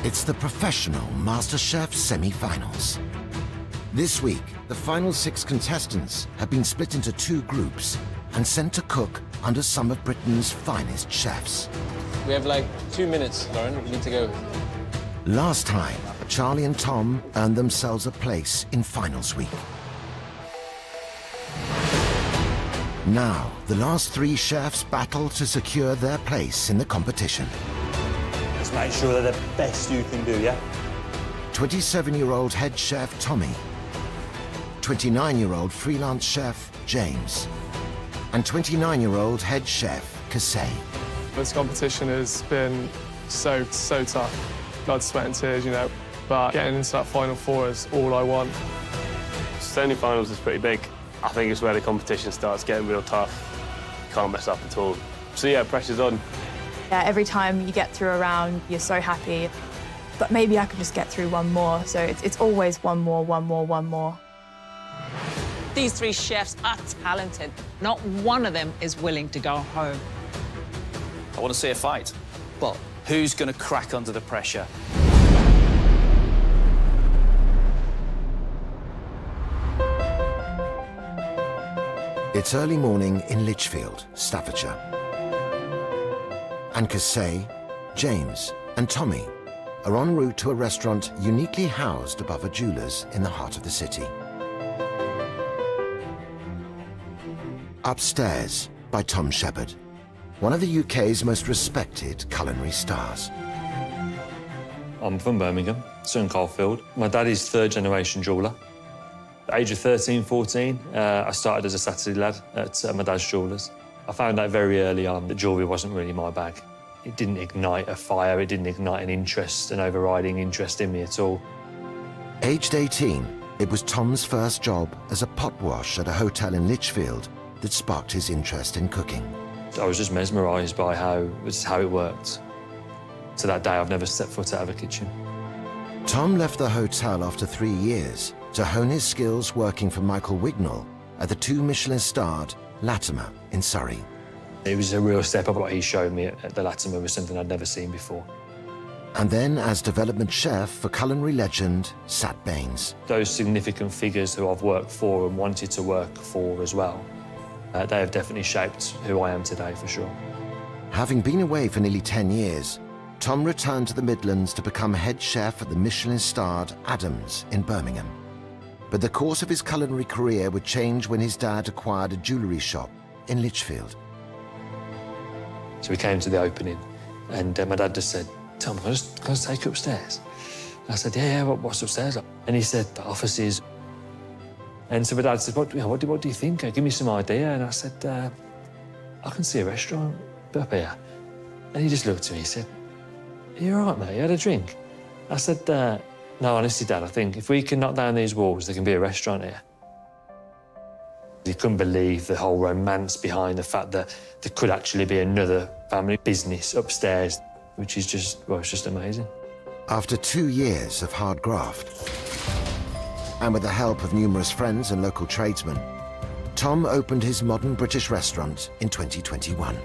It's the professional MasterChef semi-finals. This week, the final 6 contestants have been split into 2 groups and sent to cook under some of Britain's finest chefs. We have like 2 minutes, Lauren. We need to go. Last time, Charlie and Tom earned themselves a place in finals week. Now, the last 3 chefs battle to secure their place in the competition. Just make sure they're the best you can do, yeah? 27-year-old head chef Tommy, 29-year-old freelance chef James, and 29-year-old head chef Kasey. This competition has been so tough. Blood, sweat and tears, you know, but getting into that final 4 is all I want. Semi-finals is pretty big. I think it's where the competition starts getting real tough. You can't mess up at all. So yeah, pressure's on. Yeah, every time you get through a round, you're so happy. But maybe I could just get through one more. So it's always one more, one more, one more. These 3 chefs are talented. Not one of them is willing to go home. I want to see a fight, but who's going to crack under the pressure? It's early morning in Lichfield, Staffordshire. And Kasey, James and Tommy are en route to a restaurant uniquely housed above a jeweller's in the heart of the city. Upstairs by Tom Shepherd, one of the UK's most respected culinary stars. I'm from Birmingham, Sutton Coldfield. My dad is 3rd-generation jeweller. At the age of 13, 14, I started as a Saturday lad at my dad's jewellers. I found out very early on that jewellery wasn't really my bag. It didn't ignite a fire, it didn't ignite an interest, an overriding interest in me at all. Aged 18, it was Tom's first job as a pot wash at a hotel in Lichfield that sparked his interest in cooking. I was just mesmerised by how it worked. To that day, I've never stepped foot out of a kitchen. Tom left the hotel after 3 years to hone his skills working for Michael Wignall at the 2 Michelin-starred Latimer in Surrey. It was a real step up. What he showed me at the Latimer was something I'd never seen before. And then as development chef for culinary legend Sat Baines. Those significant figures who I've worked for and wanted to work for as well, they have definitely shaped who I am today, for sure. Having been away for nearly 10 years, Tom returned to the Midlands to become head chef at the Michelin-starred Adams in Birmingham. But the course of his culinary career would change when his dad acquired a jewellery shop in Lichfield. So we came to the opening, and my dad just said, "Tom, can I just take you upstairs?" I said, yeah, what's upstairs? And he said, "The offices." And so my dad said, what do you think? Give me some idea. And I said, I can see a restaurant up here. And he just looked at me and said, "Are you all right, mate? You had a drink?" I said, "No, honestly, Dad, I think if we can knock down these walls, there can be a restaurant here." He couldn't believe the whole romance behind the fact that there could actually be another family business upstairs, which is just, well, it's just amazing. After 2 years of hard graft, and with the help of numerous friends and local tradesmen, Tom opened his modern British restaurant in 2021.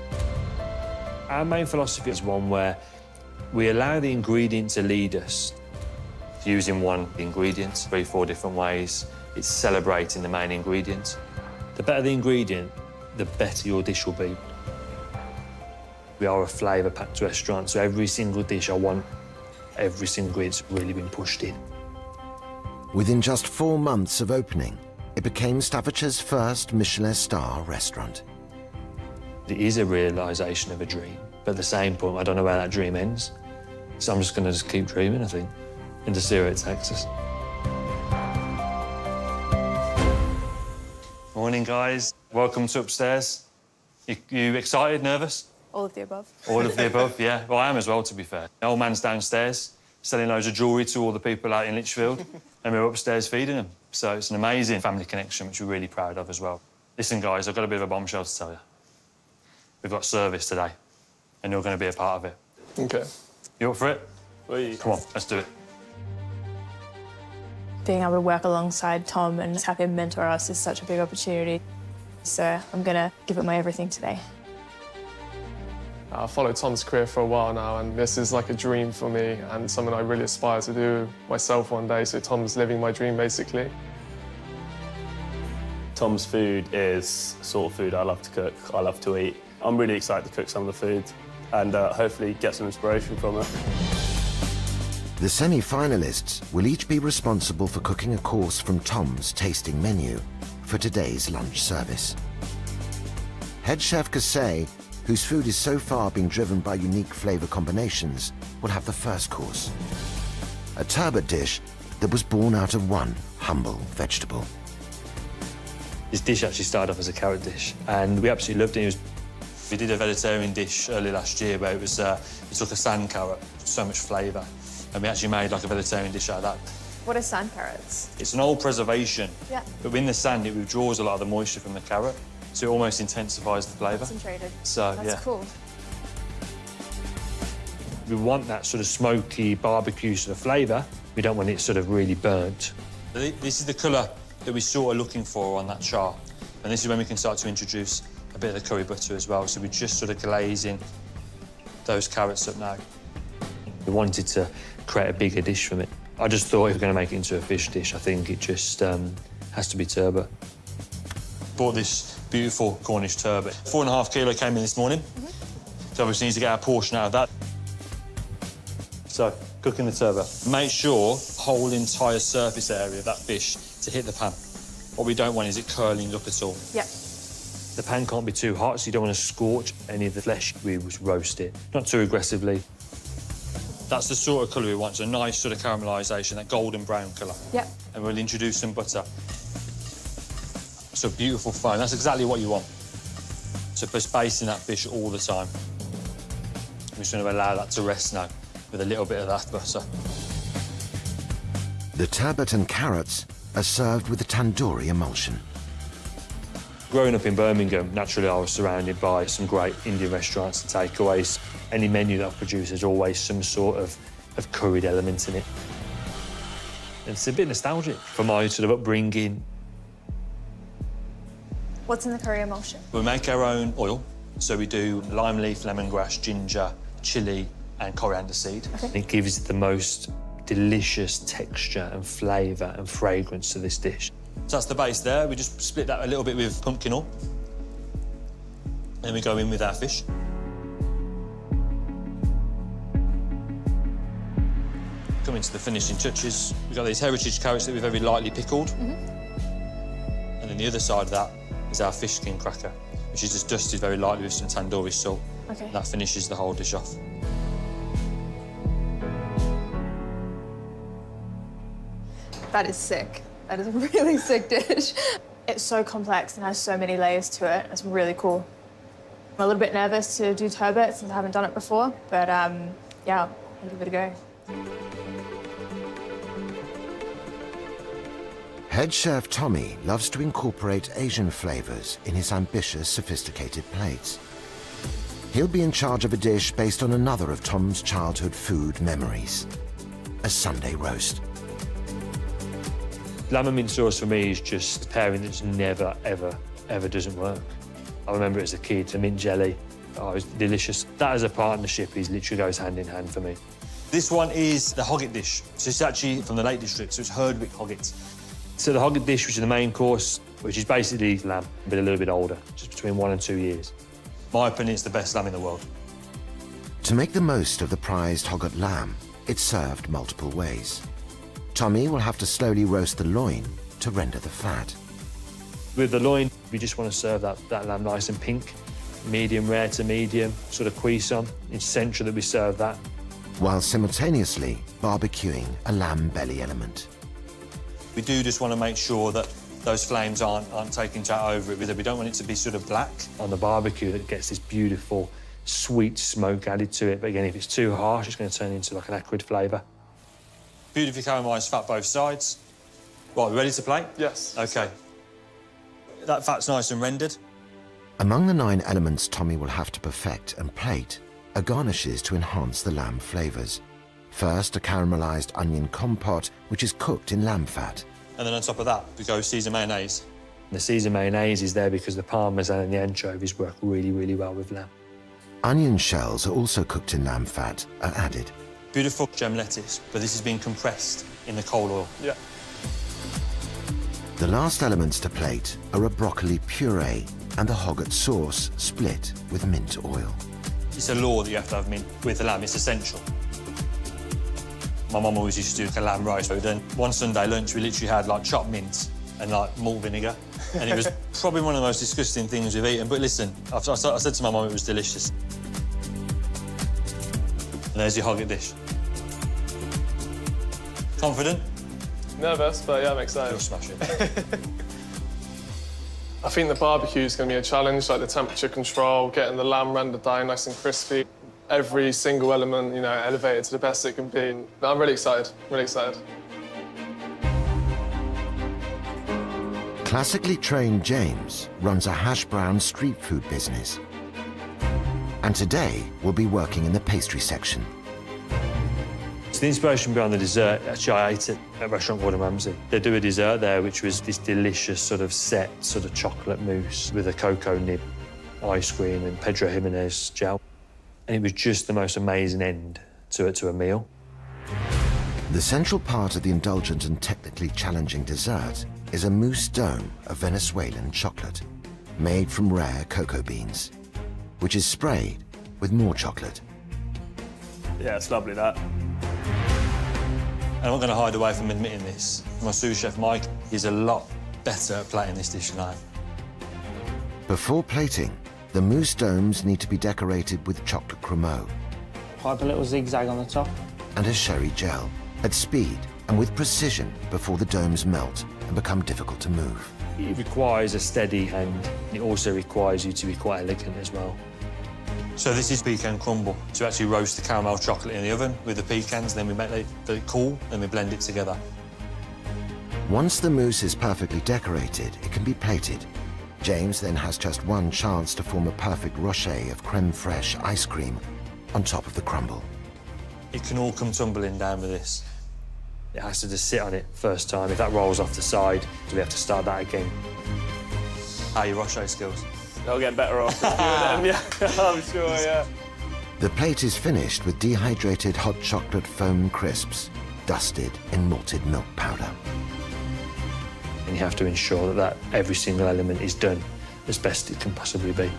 Our main philosophy is one where we allow the ingredient to lead us. Using one ingredient 3, 4 different ways, it's celebrating the main ingredient. The better the ingredient, the better your dish will be. We are a flavour-packed restaurant, so every single dish I want, every single ingredient's really been pushed in. Within just 4 months of opening, it became Staffordshire's first Michelin star restaurant. It is a realisation of a dream, but at the same point, I don't know where that dream ends. So I'm just going to keep dreaming, I think, and to see where it takes us. Morning, guys. Welcome to upstairs. You excited, nervous? All of the above. All of the above, yeah. Well, I am as well, to be fair. The old man's downstairs, selling loads of jewellery to all the people out in Lichfield, and we're upstairs feeding them. So it's an amazing family connection, which we're really proud of as well. Listen, guys, I've got a bit of a bombshell to tell you. We've got service today, and you're going to be a part of it. OK. You up for it? Oui. Come on, let's do it. Being able to work alongside Tom and have him mentor us is such a big opportunity. So I'm going to give it my everything today. I followed Tom's career for a while now, and this is like a dream for me and something I really aspire to do myself one day. So Tom's living my dream, basically. Tom's food is the sort of food I love to cook, I love to eat. I'm really excited to cook some of the food and hopefully get some inspiration from it. The semi-finalists will each be responsible for cooking a course from Tom's tasting menu for today's lunch service. Head chef Kasey, whose food is so far being driven by unique flavour combinations, will have the first course. A turbot dish that was born out of one humble vegetable. This dish actually started off as a carrot dish, and we absolutely loved it. We did a vegetarian dish early last year where it was, we took a sand carrot, so much flavour, and we actually made like a vegetarian dish out of that. What are sand carrots? It's an old preservation, Yeah. but in the sand it withdraws a lot of the moisture from the carrot, so it almost intensifies the flavour. Concentrated. So, That's yeah. cool. We want that sort of smoky barbecue sort of flavour. We don't want it sort of really burnt. This is the colour that we're sort of looking for on that char. And this is when we can start to introduce a bit of the curry butter as well. So we're just sort of glazing those carrots up now. We wanted to create a bigger dish from it. I just thought if we're going to make it into a fish dish, I think it just has to be turbot. Bought this beautiful Cornish turbot. 4.5 kilo came in this morning. So obviously need to get our portion out of that. So, cooking the turbot. Make sure whole entire surface area of that fish to hit the pan. What we don't want is it curling up at all. Yep. The pan can't be too hot, so you don't want to scorch any of the flesh. We roast it, not too aggressively. That's the sort of colour we want, so a nice sort of caramelisation, that golden brown colour. Yep. And we'll introduce some butter. So beautiful foam, that's exactly what you want. So just basting that fish all the time. I'm just going to allow that to rest now with a little bit of that butter. The turbot and carrots are served with a tandoori emulsion. Growing up in Birmingham, naturally I was surrounded by some great Indian restaurants and takeaways. Any menu that I produce has always some sort of curried element in it. It's a bit nostalgic for my sort of upbringing. What's in the curry emulsion? We make our own oil, so we do lime leaf, lemongrass, ginger, chilli and coriander seed. Okay. And it gives the most delicious texture and flavour and fragrance to this dish. So that's the base there. We just split that a little bit with pumpkin oil. Then we go in with our fish. Come into the finishing touches. We've got these heritage carrots that we've very lightly pickled. And then the other side of that is our fish skin cracker, which is just dusted very lightly with some tandoori salt. Okay. That finishes the whole dish off. That is sick. That is a really sick dish. It's so complex and has so many layers to it. It's really cool. I'm a little bit nervous to do turbot since I haven't done it before, but yeah, I'll give it a go. Head chef Tommy loves to incorporate Asian flavours in his ambitious, sophisticated plates. He'll be in charge of a dish based on another of Tom's childhood food memories, a Sunday roast. Lamb and mint sauce for me is just a pairing that's never, ever, ever doesn't work. I remember as a kid, the mint jelly, oh, it was delicious. That as a partnership literally goes hand in hand for me. This one is the hogget dish. So it's actually from the Lake District, so it's Herdwick hogget. So the hogget dish, which is the main course, which is basically lamb, but a little bit older, just between 1 and 2 years. My opinion, it's the best lamb in the world. To make the most of the prized hogget lamb, it's served multiple ways. Tommy will have to slowly roast the loin to render the fat. With the loin, we just want to serve that lamb nice and pink, medium rare to medium, sort of cuisson. It's essential that we serve that. While simultaneously barbecuing a lamb belly element. We do just want to make sure that those flames aren't taking chat over it. We don't want it to be sort of black on the barbecue. That gets this beautiful, sweet smoke added to it. But again, if it's too harsh, it's going to turn into like an acrid flavour. Beautifully caramelised fat both sides. Right, we ready to plate? Yes. OK. That fat's nice and rendered. Among the 9 elements Tommy will have to perfect and plate are garnishes to enhance the lamb flavours. First, a caramelised onion compote, which is cooked in lamb fat. And then on top of that, we go Caesar mayonnaise. The Caesar mayonnaise is there because the parmesan and the anchovies work really, really well with lamb. Onion shells are also cooked in lamb fat are added. Beautiful gem lettuce, but this has been compressed in the coal oil. Yeah. The last elements to plate are a broccoli puree and the hogget sauce split with mint oil. It's a law that you have to have mint with the lamb, it's essential. My mum always used to do a lamb rice food, and one Sunday lunch we literally had like chopped mint and like malt vinegar, and it was probably one of the most disgusting things we've eaten. But listen, I said to my mum it was delicious. And there's your hogget dish. Confident? Nervous, but yeah, I'm excited. You'll smash it. I think the barbecue is going to be a challenge, like the temperature control, getting the lamb rendered down nice and crispy. Every single element, you know, elevated to the best it can be. I'm really excited, really excited. Classically trained James runs a hash brown street food business. And today will be working in the pastry section. So the inspiration behind the dessert, actually I ate it at a restaurant called Ramsey. They do a dessert there which was this delicious sort of set sort of chocolate mousse with a cocoa nib, ice cream and Pedro Jimenez gel. And it was just the most amazing end to a meal. The central part of the indulgent and technically challenging dessert is a mousse dome of Venezuelan chocolate, made from rare cocoa beans, which is sprayed with more chocolate. Yeah, it's lovely, that. And I'm not going to hide away from admitting this. My sous chef, Mike, is a lot better at plating this dish than I am. Before plating, the mousse domes need to be decorated with chocolate cremeux Pipe a little zigzag on the top. and a sherry gel at speed and with precision before the domes melt and become difficult to move. It requires a steady hand. It also requires you to be quite elegant as well. So this is pecan crumble. To actually roast the caramel chocolate in the oven with the pecans, then we make it cool, then we blend it together. Once the mousse is perfectly decorated, it can be plated. James then has just one chance to form a perfect rocher of creme fraiche ice cream on top of the crumble. It can all come tumbling down with this. It has to just sit on it first time. If that rolls off the side, we have to start that again. How are your rocher skills? They'll get better after a few of them, yeah, I'm sure, yeah. The plate is finished with dehydrated hot chocolate foam crisps, dusted in malted milk powder. And you have to ensure that every single element is done as best it can possibly be.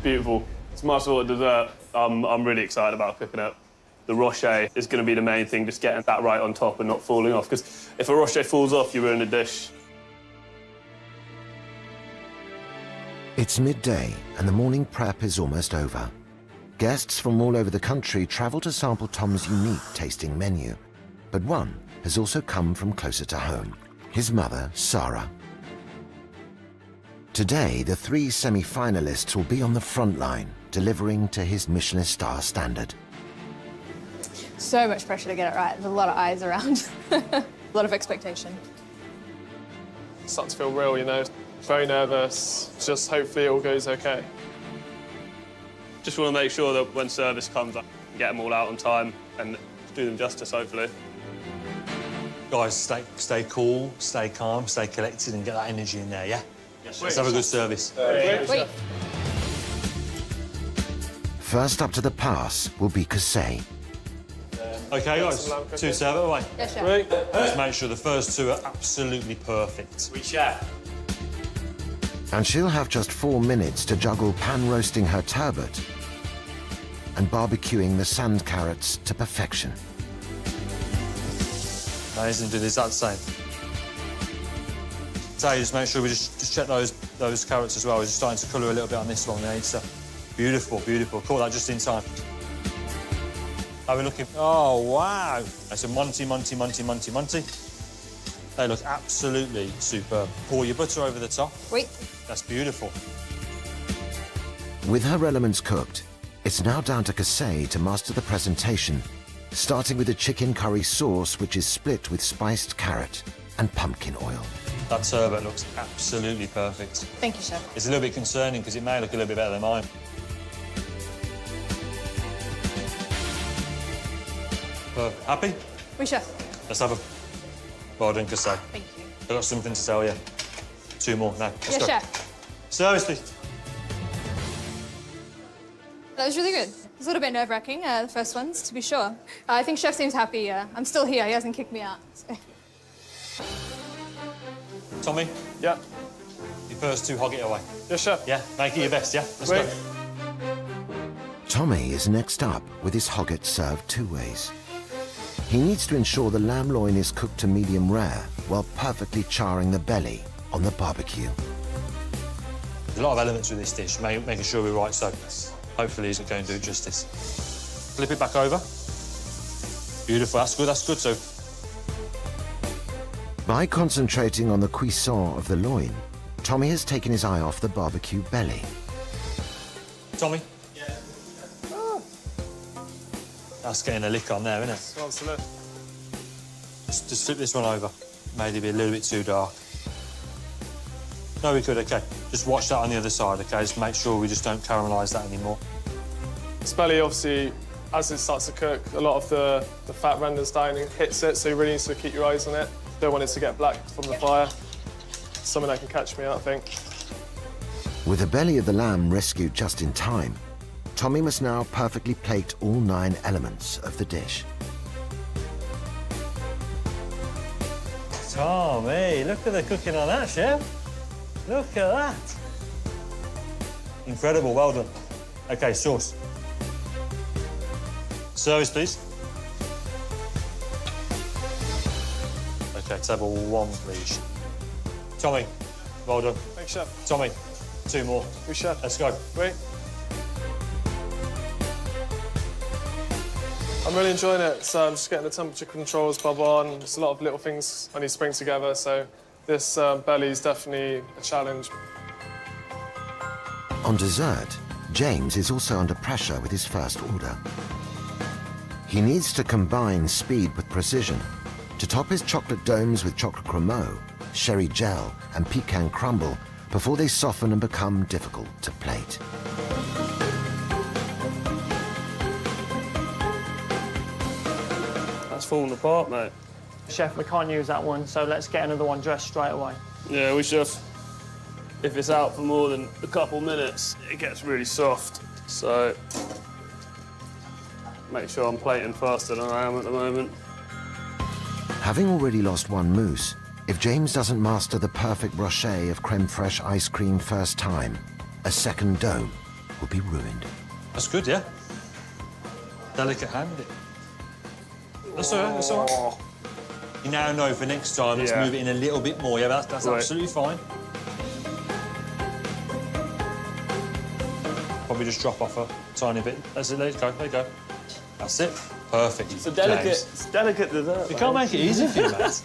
Beautiful. It's my sort of dessert. I'm really excited about cooking it. The rocher is going to be the main thing, just getting that right on top and not falling off, because if a rocher falls off, you ruin the dish. It's midday and the morning prep is almost over. Guests from all over the country travel to sample Tom's unique tasting menu, but one has also come from closer to home, his mother, Sarah. Today, the 3 semi-finalists will be on the front line, delivering to his Michelin star standard. So much pressure to get it right. There's a lot of eyes around. A lot of expectation. It's starting to feel real, you know. Very nervous. Just hopefully it all goes okay. Just want to make sure that when service comes, I can get them all out on time and do them justice, hopefully. Guys, stay cool, stay calm, stay collected and get that energy in there, yeah? Yes. Let's have a good service. Wait. First up to the pass will be Kasey. OK, guys, 2 serve it away. Yes, chef. Let's make sure the first 2 are absolutely perfect. We chef. And she'll have just 4 minutes to juggle pan-roasting her turbot and barbecuing the sand carrots to perfection. Amazing, do the exact same. So just make sure we just check those carrots as well. We're just starting to colour a little bit on this one there, so beautiful, beautiful. Caught that just in time. How are we looking? Oh, wow. That's a Monty. They look absolutely superb. Pour your butter over the top. Wait. That's beautiful. With her elements cooked, it's now down to Kasey to master the presentation, starting with the chicken curry sauce, which is split with spiced carrot and pumpkin oil. That turbot looks absolutely perfect. Thank you, chef. It's a little bit concerning because it may look a little bit better than mine. Perfect. Happy? Oui, chef. Let's have a... Well done, Kasey. Thank you. I've got something to tell you. 2 more. No, let's Yes, go. chef. Service, please. was really good. It was a little bit nerve-wracking, the first ones, to be sure. I think Chef seems happy. I'm still here. He hasn't kicked me out. So. Tommy, Yeah. your first two, hog it away. Yes, chef. Yeah, make it your best, yeah? Let's Wait. go. Tommy is next up with his hogget served two ways. He needs to ensure the lamb loin is cooked to medium rare while perfectly charring the belly on the barbecue. There's a lot of elements with this dish, making sure we're right, so hopefully he's going to do it justice. Flip it back over. Beautiful, that's good, so. By concentrating on the cuisson of the loin, Tommy has taken his eye off the barbecue belly. Tommy? Yeah. That's getting a lick on there, isn't it? Absolutely. Just flip this one over. Maybe be a little bit too dark. No, we could, OK. Just watch that on the other side, OK? Just make sure we just don't caramelise that anymore. This belly, obviously, as it starts to cook, a lot of the fat renders down and hits it, so you really need to keep your eyes on it. Don't want it to get black from the fire. Something that can catch me out, I think. With the belly of the lamb rescued just in time, Tommy must now perfectly plate all 9 elements of the dish. Tommy, look at the cooking on that, chef. Look at that. Incredible, well done. OK, sauce. Service, please. OK, table 1, please. Tommy, well done. Thanks, chef. Tommy, 2 more. Oui, chef. Let's go. Wait. I'm really enjoying it. So I'm just getting the temperature controls bob on. There's a lot of little things I need to bring together. So this belly is definitely a challenge. On dessert, James is also under pressure with his first order. He needs to combine speed with precision to top his chocolate domes with chocolate cremeux, sherry gel and pecan crumble before they soften and become difficult to plate. That's falling apart, mate. Chef, we can't use that one, so let's get another one dressed straight away. Yeah, we should. If it's out for more than a couple minutes, it gets really soft. So make sure I'm plating faster than I am at the moment. Having already lost one mousse, if James doesn't master the perfect brochet of creme fraiche ice cream first time, a second dome will be ruined. That's good, yeah? Delicate hand. That's all right, that's all right. You now know for next time, let's move it in a little bit more. Yeah, that's Right. absolutely fine. Probably just drop off a tiny bit. That's it, there you go, there you go. That's it. Perfect. It's a delicate, James. it's delicate dessert. You can't make it easy for you, mate.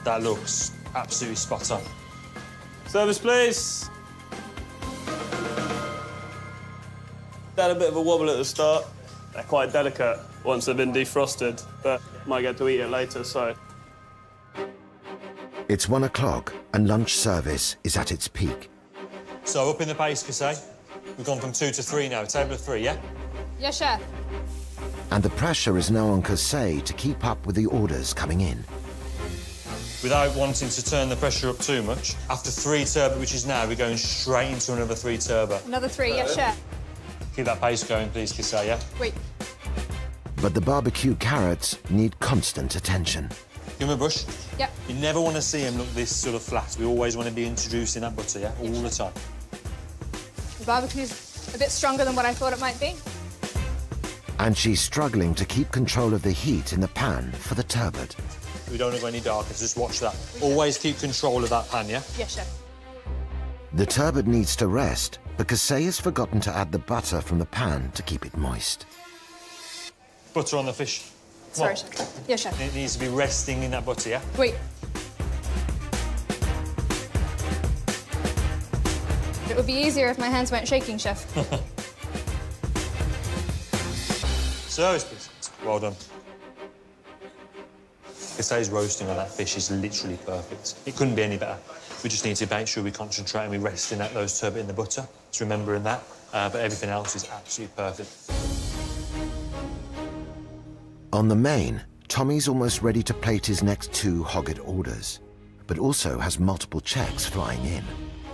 That looks absolutely spot on. Service, please. They had a bit of a wobble at the start. They're quite delicate once they've been defrosted, but might get to eat it later, so. It's 1 o'clock and lunch service is at its peak. So up in the pace, Cassay. We've gone from 2 to 3 now, table of 3, yeah? Yes, chef. And the pressure is now on Cassay to keep up with the orders coming in. Without wanting to turn the pressure up too much, after 3 turbot, which is now, we're going straight into another 3 turbot. Another 3, yes, chef. Keep that pace going, please, Cassay, yeah? Wait. But the barbecue carrots need constant attention. Give him a brush. Yep. You never want to see him look this sort of flat. We always want to be introducing that butter, yeah? All the time. The barbecue's a bit stronger than what I thought it might be. And she's struggling to keep control of the heat in the pan for the turbot. We don't want to go any darker, so just watch that. Always keep control of that pan, yeah? Yes, chef. The turbot needs to rest, but Cassay has forgotten to add the butter from the pan to keep it moist. Butter on the fish. Sorry, chef. Yes, chef. It needs to be resting in that butter, yeah? Wait. It would be easier if my hands weren't shaking, chef. Service, please. Well done. Cassay's roasting on that fish is literally perfect. It couldn't be any better. We just need to make sure we concentrate and we rest in those turbot in the butter. Just remembering that. But everything else is absolutely perfect. On the main, Tommy's almost ready to plate his next 2 hogget orders. but also has multiple checks flying in.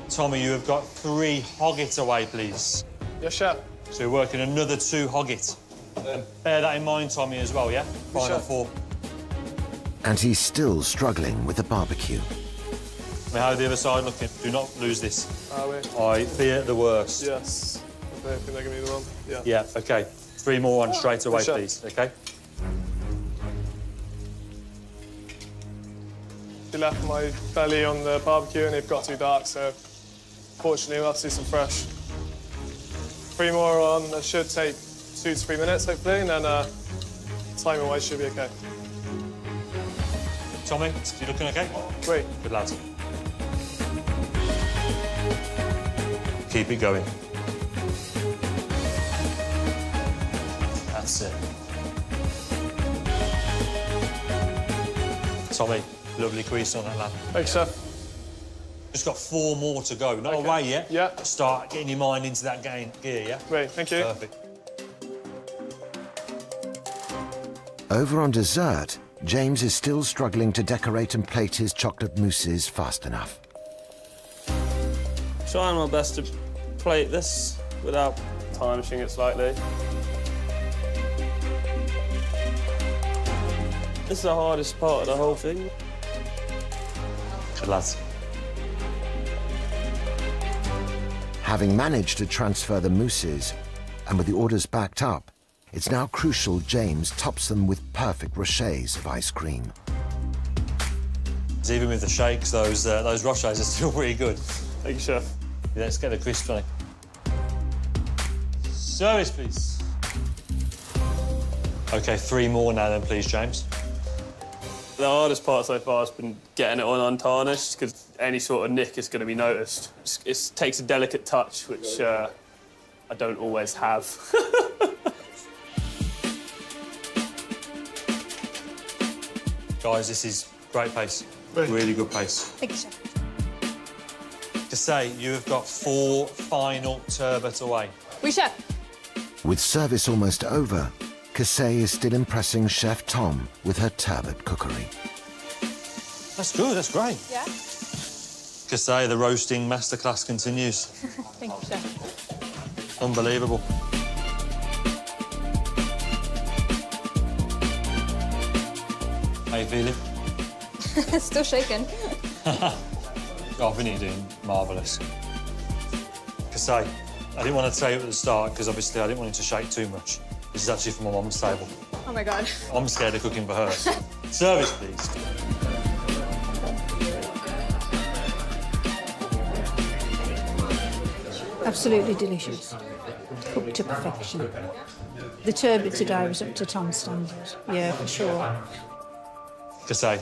Tommy, you have got 3 hoggets away, please. Yes, chef. So you're working another 2 hoggets. And bear that in mind, Tommy, as well, yeah? Final Sure. 4. And he's still struggling with the barbecue. How the other side looking? Do not lose this. Are we? I fear the worst. Yes. I think they're going to be the one. Yeah. Yeah, OK. 3 more on straight away, Sure. please, OK? They left my belly on the barbecue and they've got too dark, so fortunately we'll have to do some fresh. 3 more on. That should take 2 to 3 minutes, hopefully, and then timing-wise should be OK. Tommy, you looking OK? Great. Good lad. Keep it going. That's it. Tommy, lovely crease on that lad. Thanks, chef. Just got 4 more to go. Not Okay. away yet. Yeah. Start getting your mind into that gear, yeah? Great, thank you. Perfect. Over on dessert, James is still struggling to decorate and plate his chocolate mousses fast enough. Trying my best to plate this without tarnishing it slightly. This is the hardest part of the whole thing. Good lads. Having managed to transfer the mousses, and with the orders backed up, it's now crucial James tops them with perfect rochers of ice cream. Even with the shakes, those rochers are still pretty good. Thank you, chef. Yeah, let's get the crisp on it. Service, please. OK, 3 more now then, please, James. The hardest part so far has been getting it on untarnished, because any sort of nick is going to be noticed. It takes a delicate touch, which I don't always have. Guys, this is great pace. Really good pace. Thank you, chef. To say, you have got 4 final turbot away. Oui, chef. With service almost over, Cassay is still impressing Chef Tom with her turbot cookery. That's good, that's great. Yeah? Cassay, the roasting masterclass continues. Thank you, chef. Unbelievable. How you feeling? Still shaking. Oh, I think you're doing marvellous. Cassay, I didn't want to tell you at the start because obviously I didn't want you to shake too much. This is actually from my mum's table. Oh my God. I'm scared of cooking for her. Service, please. Absolutely delicious. Cooked to perfection. The turbot today was up to Tom's standard. Yeah, for sure. Cassay,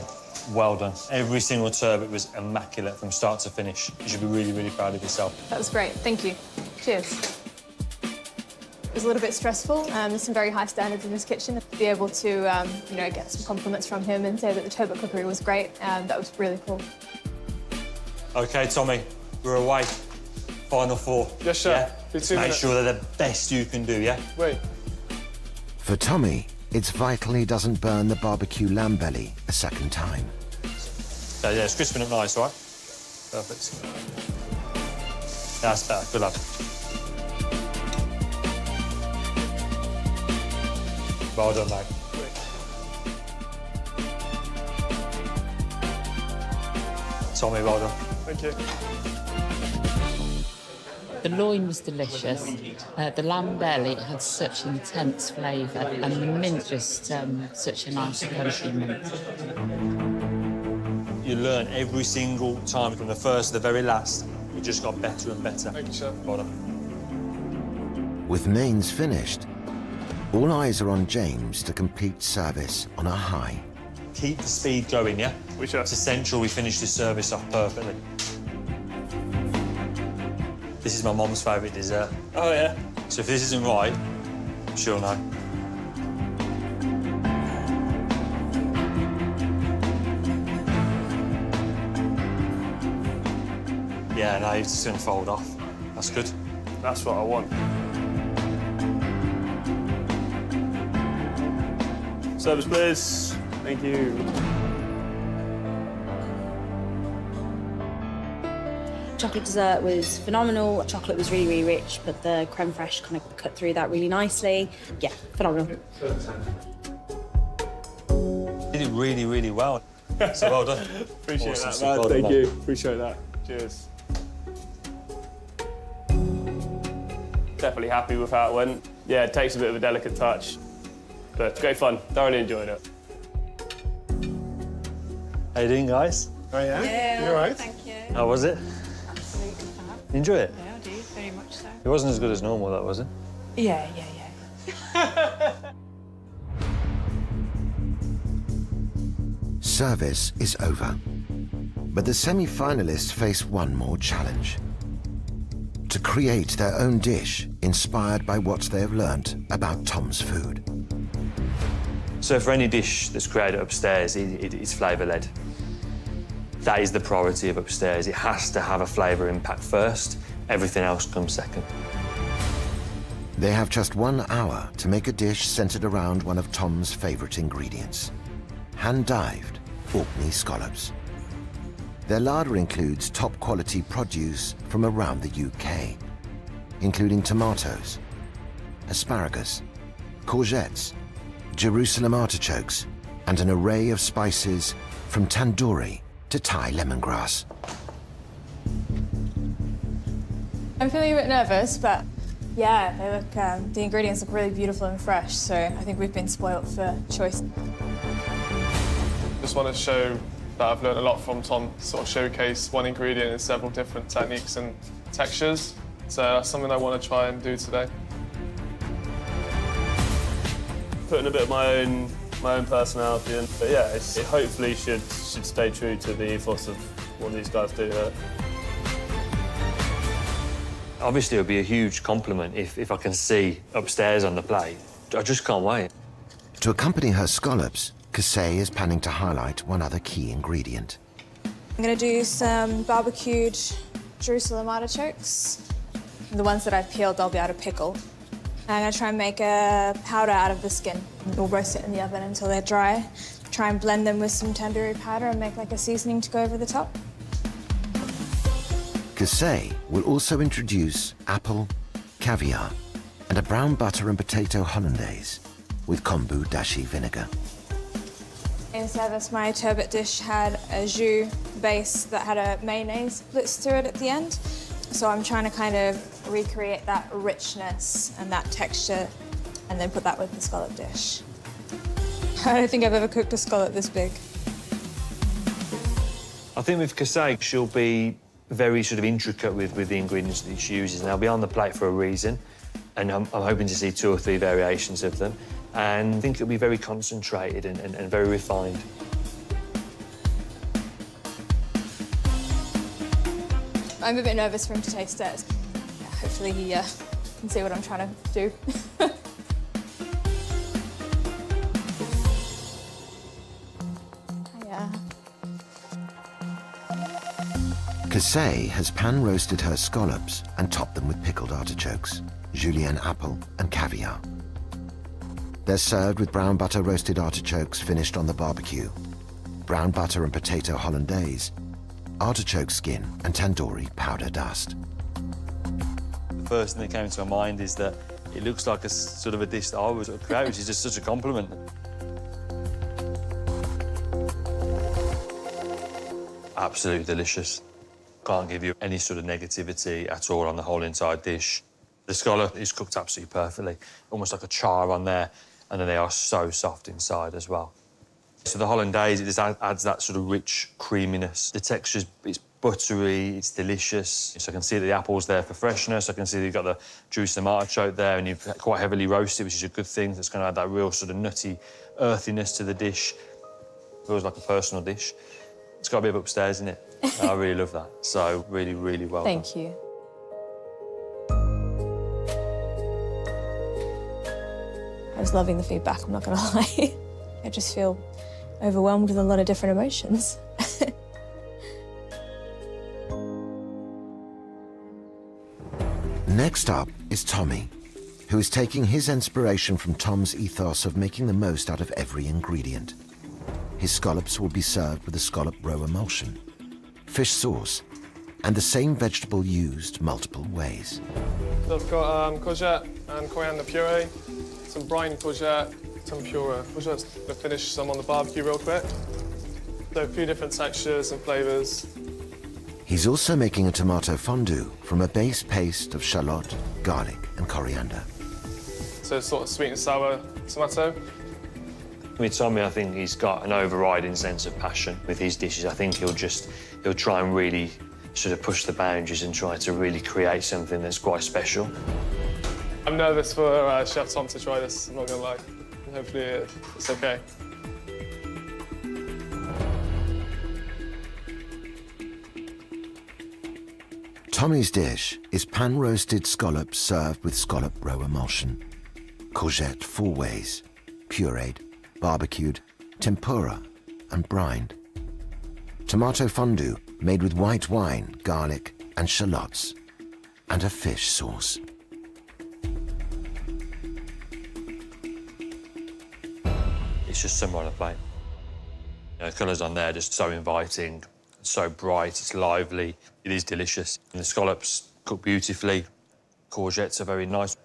well done. Every single turbot was immaculate from start to finish. You should be really, really proud of yourself. That was great. Thank you. Cheers. It was a little bit stressful. There's some very high standards in this kitchen. To be able to, you know, get some compliments from him and say that the turbot cookery was great, that was really cool. OK, Tommy, we're away. Final 4. Yes, sir. Yeah? Be Just 2 make minutes. sure they're the best you can do, yeah? Wait. For Tommy, it's vital he doesn't burn the barbecue lamb belly a second time. Yeah, it's crisping up nice, all right? Perfect. That's better. Good lad. Well done, mate. Tommy, well done. Thank you. The loin was delicious. The lamb belly had such intense flavour, and the mint just such a nice crunchy mint. You learn every single time from the first to the very last. You just got better and better. Thank you, chef. Well done. With mains finished, all eyes are on James to complete service on a high. Keep the speed going, yeah? We shall. It's essential we finish this service off perfectly. This is my mum's favourite dessert. Oh, yeah? So if this isn't right, she'll know. Yeah, no, it's just going to fold off. That's good. That's what I want. Service, please. Thank you. Chocolate dessert was phenomenal. Chocolate was really, really rich, but the creme fraiche kind of cut through that really nicely. Yeah, phenomenal. Did it really, really well. So well done. Appreciate Awesome that, stuff. man. Well Thank done, you. Appreciate that. Cheers. Definitely happy with how it went. Yeah, it takes a bit of a delicate touch, but great fun. Thoroughly enjoyed it. How you doing, guys? Oh, yeah? Yeah, You all right? thank you. How was it? Absolutely fab. You enjoy it? Yeah, I do, very much so. It wasn't as good as normal, that was it? Yeah. Service is over. But the semi-finalists face one more challenge. To create their own dish inspired by what they have learnt about Tom's food. So for any dish that's created upstairs, it's flavour-led. That is the priority of upstairs. It has to have a flavour impact first. Everything else comes second. They have just 1 hour to make a dish centred around one of Tom's favourite ingredients. Hand-dived Orkney scallops. Their larder includes top-quality produce from around the UK, including tomatoes, asparagus, courgettes, Jerusalem artichokes, and an array of spices from tandoori to Thai lemongrass. I'm feeling a bit nervous, but yeah, they look, the ingredients look really beautiful and fresh, so I think we've been spoilt for choice. Just want to show that I've learned a lot from Tom, sort of showcase one ingredient in several different techniques and textures. So that's something I want to try and do today. Putting a bit of my own personality in, but yeah, it hopefully should stay true to the ethos of what these guys do here. Obviously, it would be a huge compliment if I can see upstairs on the plate. I just can't wait. To accompany her scallops, Kasey is planning to highlight one other key ingredient. I'm gonna do some barbecued Jerusalem artichokes. The ones that I've peeled, I'll be able to pickle. I'm gonna try and make a powder out of the skin. We'll roast it in the oven until they're dry. Try and blend them with some tandoori powder and make like a seasoning to go over the top. Kasey will also introduce apple, caviar, and a brown butter and potato hollandaise with kombu dashi vinegar. In service, my turbot dish had a jus base that had a mayonnaise blitz through it at the end. So I'm trying to kind of recreate that richness and that texture and then put that with the scallop dish. I don't think I've ever cooked a scallop this big. I think with Kasey, she'll be very sort of intricate with the ingredients that she uses, and they'll be on the plate for a reason. And I'm hoping to see 2 or 3 variations of them. And I think it'll be very concentrated and very refined. I'm a bit nervous for him to taste it. Yeah, hopefully he can see what I'm trying to do. Yeah. Kasey has pan-roasted her scallops and topped them with pickled artichokes, julienne apple, and caviar. They're served with brown butter roasted artichokes finished on the barbecue, brown butter and potato hollandaise, artichoke skin, and tandoori powder dust. The first thing that came to my mind is that it looks like a sort of a dish that I would create, which is just such a compliment. Absolutely delicious. Can't give you any sort of negativity at all on the whole entire dish. The scallop is cooked absolutely perfectly, almost like a char on there, and then they are so soft inside as well. So the hollandaise, it just adds that sort of rich creaminess. The texture is buttery, it's delicious. So I can see that the apple's there for freshness. I can see that you've got the Jerusalem artichoke there, and you've quite heavily roasted, which is a good thing. That's going to add that real sort of nutty earthiness to the dish. Feels like a personal dish. It's got a bit of upstairs in it. I really love that. So really, really well done. Thank you. I was loving the feedback, I'm not gonna lie. I just feel overwhelmed with a lot of different emotions. Next up is Tommy, who is taking his inspiration from Tom's ethos of making the most out of every ingredient. His scallops will be served with a scallop roe emulsion, fish sauce, and the same vegetable used multiple ways. So I've got courgette and coriander puree, some brine courgette, tempura. We'll just finish some on the barbecue real quick. So a few different textures and flavours. He's also making a tomato fondue from a base paste of shallot, garlic, and coriander. So sort of sweet and sour tomato. With Tommy, I think he's got an overriding sense of passion with his dishes. I think he'll try and really sort of push the boundaries and try to really create something that's quite special. I'm nervous for Chef Tom to try this, I'm not gonna lie. Hopefully it's okay. Tommy's dish is pan-roasted scallops served with scallop roe emulsion, courgette 4 ways, pureed, barbecued, tempura, and brined. Tomato fondue made with white wine, garlic, and shallots, and a fish sauce. It's just summer on a plate. The colours on there are just so inviting, so bright, it's lively, it is delicious. And the scallops cook beautifully, courgettes are very nice.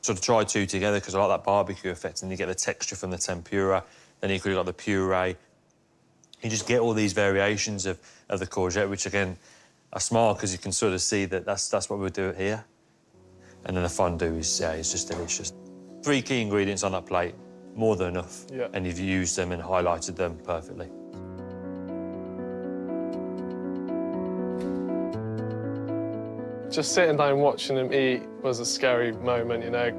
Sort of try two together because I like that barbecue effect, and you get the texture from the tempura, then you could have got the puree. You just get all these variations of the courgette, which again, I smile because you can sort of see that that's what we'll do here. And then the fondue is just delicious. 3 key ingredients on that plate, more than enough. Yeah. And you've used them and highlighted them perfectly. Just sitting down watching him eat was a scary moment, you know.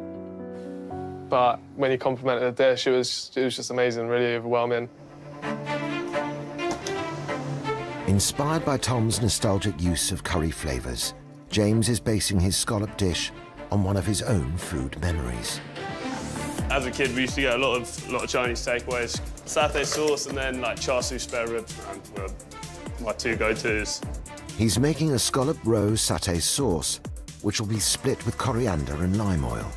But when he complimented the dish, it was just amazing, really overwhelming. Inspired by Tom's nostalgic use of curry flavours, James is basing his scallop dish on one of his own food memories. As a kid, we used to get a lot of Chinese takeaways. Satay sauce and then like char siu spare ribs, man, were my 2 go-tos. He's making a scallop roe satay sauce, which will be split with coriander and lime oil,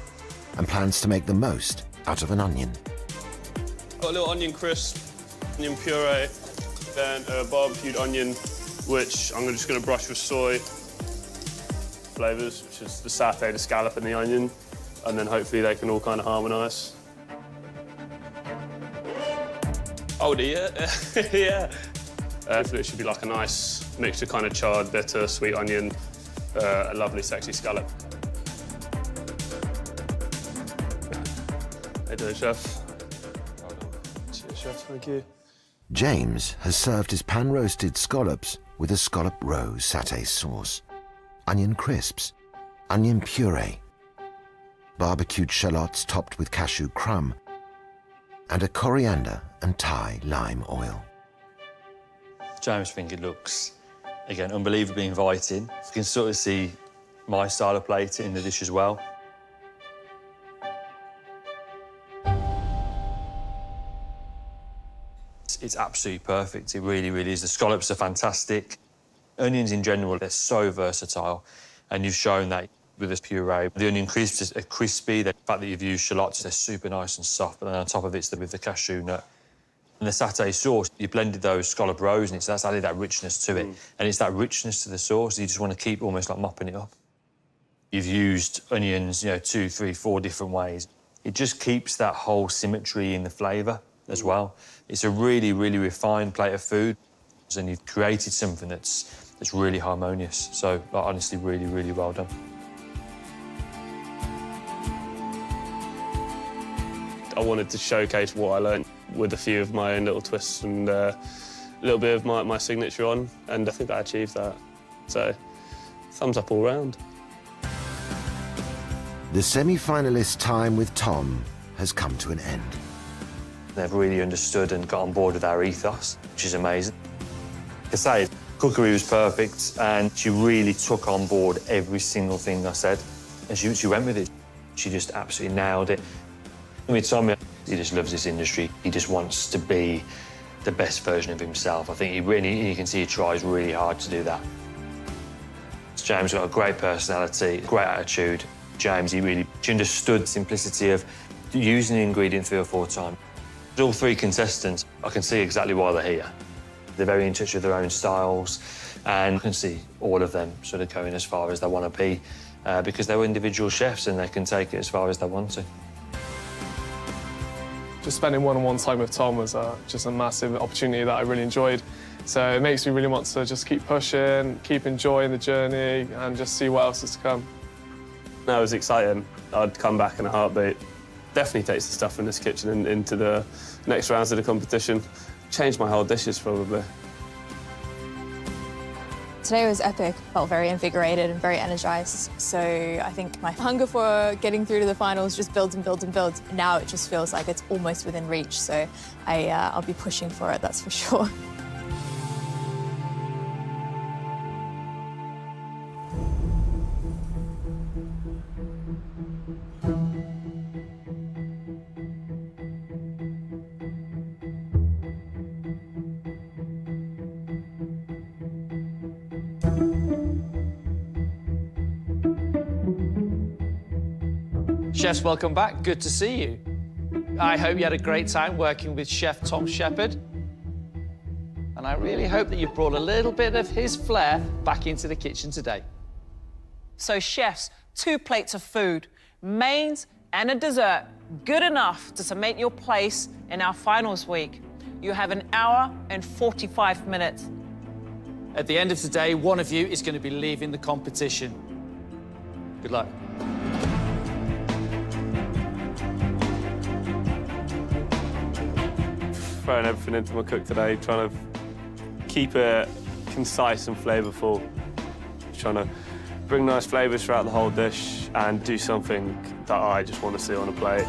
and plans to make the most out of an onion. Got a little onion crisp, onion puree, then a barbecued onion, which I'm just going to brush with soy flavours, which is the satay, the scallop, and the onion, and then hopefully they can all kind of harmonise. Oh, yeah, yeah. Hopefully it should be like a nice mixture, kind of charred, bitter, sweet onion, a lovely, sexy scallop. How you doing, Chef? Well done. Cheers, Chef, thank you. James has served his pan-roasted scallops with a scallop roe satay sauce, onion crisps, onion puree, barbecued shallots topped with cashew crumb, and a coriander and Thai lime oil. James, I think it looks, again, unbelievably inviting. You can sort of see my style of plating in the dish as well. It's absolutely perfect. It really, really is. The scallops are fantastic. Onions in general, they're so versatile, and you've shown that with this puree. The onion crisps are crispy. The fact that you've used shallots, they're super nice and soft, but then on top of it's with the cashew nut. And the satay sauce, you blended those scallop roes in it, so that's added that richness to it. And it's that richness to the sauce, you just want to keep almost like mopping it up. You've used onions, 2, 3, 4 different ways. It just keeps that whole symmetry in the flavour as well. It's a really, really refined plate of food, and you've created something that's really harmonious. So, honestly, really, really well done. I wanted to showcase what I learned with a few of my own little twists and a little bit of my signature on, and I think I achieved that. So, thumbs up all round. The semi-finalist time with Tom has come to an end. They've really understood and got on board with our ethos, which is amazing. Like I say, cookery was perfect, and she really took on board every single thing I said, and she went with it. She just absolutely nailed it. With Tommy, he just loves this industry. He just wants to be the best version of himself. I think you can see he tries really hard to do that. James got a great personality, great attitude. James, he understood the simplicity of using the ingredient 3 or 4 times. All 3 contestants, I can see exactly why they're here. They're very in touch with their own styles. And you can see all of them sort of going as far as they want to be because they're individual chefs and they can take it as far as they want to. Just spending one-on-one time with Tom was just a massive opportunity that I really enjoyed. So it makes me really want to just keep pushing, keep enjoying the journey and just see what else is to come. That was exciting. I'd come back in a heartbeat. Definitely take some stuff from this kitchen into the next rounds of the competition. Change my whole dishes, probably. Today was epic. Felt very invigorated and very energized. So I think my hunger for getting through to the finals just builds and builds and builds. Now it just feels like it's almost within reach. So I'll be pushing for it, that's for sure. Chefs, welcome back. Good to see you. I hope you had a great time working with Chef Tom Shepherd. And I really hope that you've brought a little bit of his flair back into the kitchen today. So, chefs, 2 plates of food, mains and a dessert, good enough to cement your place in our finals week. You have 1 hour and 45 minutes. At the end of today, one of you is going to be leaving the competition. Good luck. Throwing everything into my cook today, trying to keep it concise and flavourful. Trying to bring nice flavours throughout the whole dish and do something that I just want to see on a plate.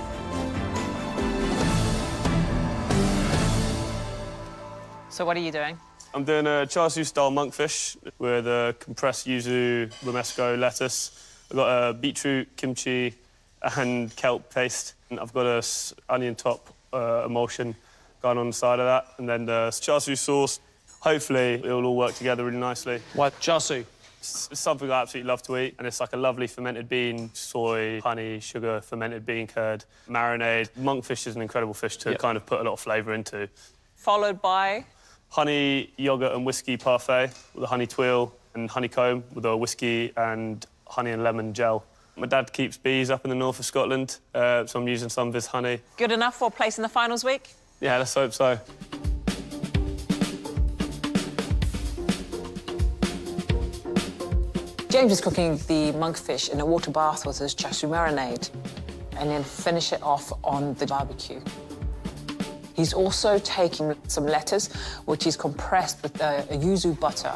So what are you doing? I'm doing a char siu-style monkfish with a compressed yuzu romesco lettuce. I've got a beetroot, kimchi and kelp paste. And I've got a onion top emulsion going on the side of that. And then the char siu sauce. Hopefully, it'll all work together really nicely. What, char siu? It's something I absolutely love to eat, and it's like a lovely fermented bean, soy, honey, sugar, fermented bean curd, marinade. Monkfish is an incredible fish to kind of put a lot of flavour into. Followed by? Honey, yoghurt and whiskey parfait with a honey twirl and honeycomb with a whiskey and honey and lemon gel. My dad keeps bees up in the north of Scotland, so I'm using some of his honey. Good enough for a place in the finals week? Yeah, let's hope so. James is cooking the monkfish in a water bath with his char siu marinade and then finish it off on the barbecue. He's also taking some lettuce, which is compressed with a yuzu butter.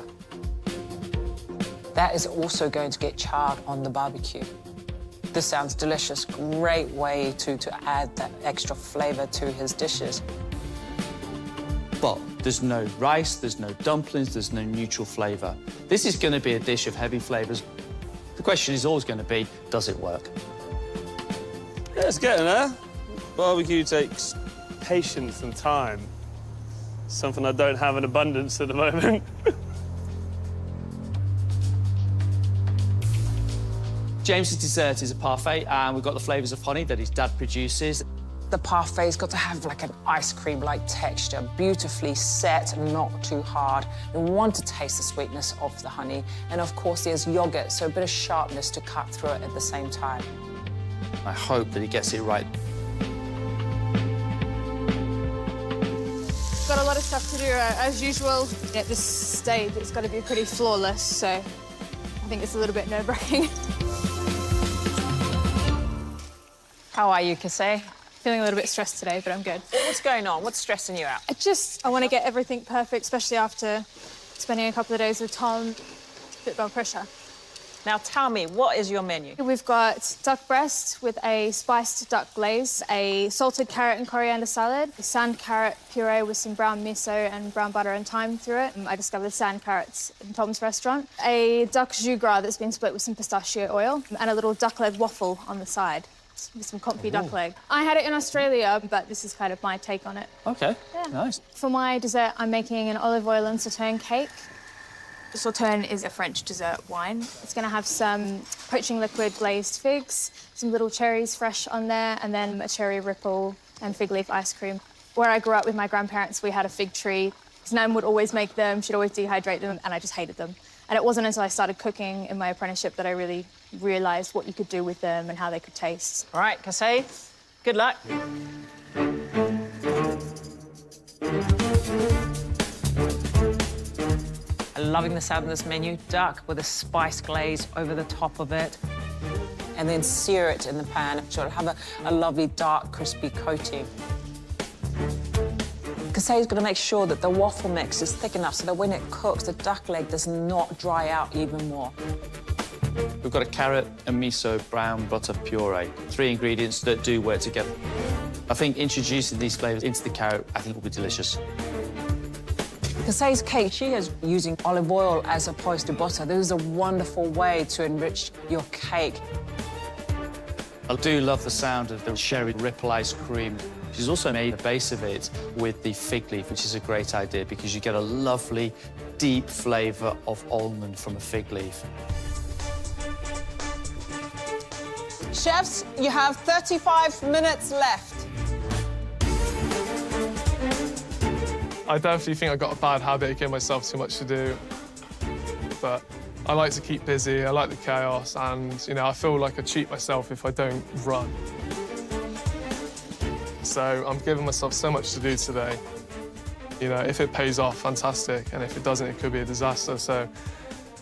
That is also going to get charred on the barbecue. This sounds delicious. Great way to add that extra flavour to his dishes. But there's no rice, there's no dumplings, there's no neutral flavour. This is going to be a dish of heavy flavours. The question is always going to be, does it work? Yeah, it's getting there. Barbecue takes patience and time. Something I don't have in abundance at the moment. James's dessert is a parfait, and we've got the flavours of honey that his dad produces. The parfait's got to have like an ice cream-like texture, beautifully set, not too hard. You want to taste the sweetness of the honey. And of course, there's yogurt, so a bit of sharpness to cut through it at the same time. I hope that he gets it right. Got a lot of stuff to do, as usual. At this stage, it's got to be pretty flawless, so I think it's a little bit nerve-wracking. How are you, Kasey? Feeling a little bit stressed today, but I'm good. What's going on? What's stressing you out? I want to get everything perfect, especially after spending a couple of days with Tom. A bit above pressure. Now tell me, what is your menu? We've got duck breast with a spiced duck glaze, a salted carrot and coriander salad, a sand carrot puree with some brown miso and brown butter and thyme through it. I discovered sand carrots in Tom's restaurant. A duck jus gras that's been split with some pistachio oil, and a little duck leg waffle on the side with some comfy duck leg. I had it in Australia, but this is kind of my take on it. OK, yeah. Nice. For my dessert, I'm making an olive oil and sauterne cake. The sauterne is a French dessert wine. It's going to have some poaching liquid glazed figs, some little cherries fresh on there, and then a cherry ripple and fig leaf ice cream. Where I grew up with my grandparents, we had a fig tree Because Nan would always make them, she'd always dehydrate them, and I just hated them. And it wasn't until I started cooking in my apprenticeship that I really realised what you could do with them and how they could taste. All right, Kasey, good luck. I'm loving the sound of this menu. Duck with a spice glaze over the top of it. And then sear it in the pan. So it'll have a lovely dark, crispy coating. Kasey's going to make sure that the waffle mix is thick enough so that when it cooks, the duck leg does not dry out even more. We've got a carrot, a miso, brown butter puree. 3 ingredients that do work together. I think introducing these flavours into the carrot, I think will be delicious. Kasey's cake, she is using olive oil as opposed to butter. This is a wonderful way to enrich your cake. I do love the sound of the sherry ripple ice cream. She's also made the base of it with the fig leaf, which is a great idea because you get a lovely, deep flavour of almond from a fig leaf. Chefs, you have 35 minutes left. I definitely think I got a bad habit of giving myself too much to do. But I like to keep busy, I like the chaos, and, you know, I feel like I cheat myself if I don't run. So I'm giving myself so much to do today. You know, if it pays off, fantastic, and if it doesn't, it could be a disaster. So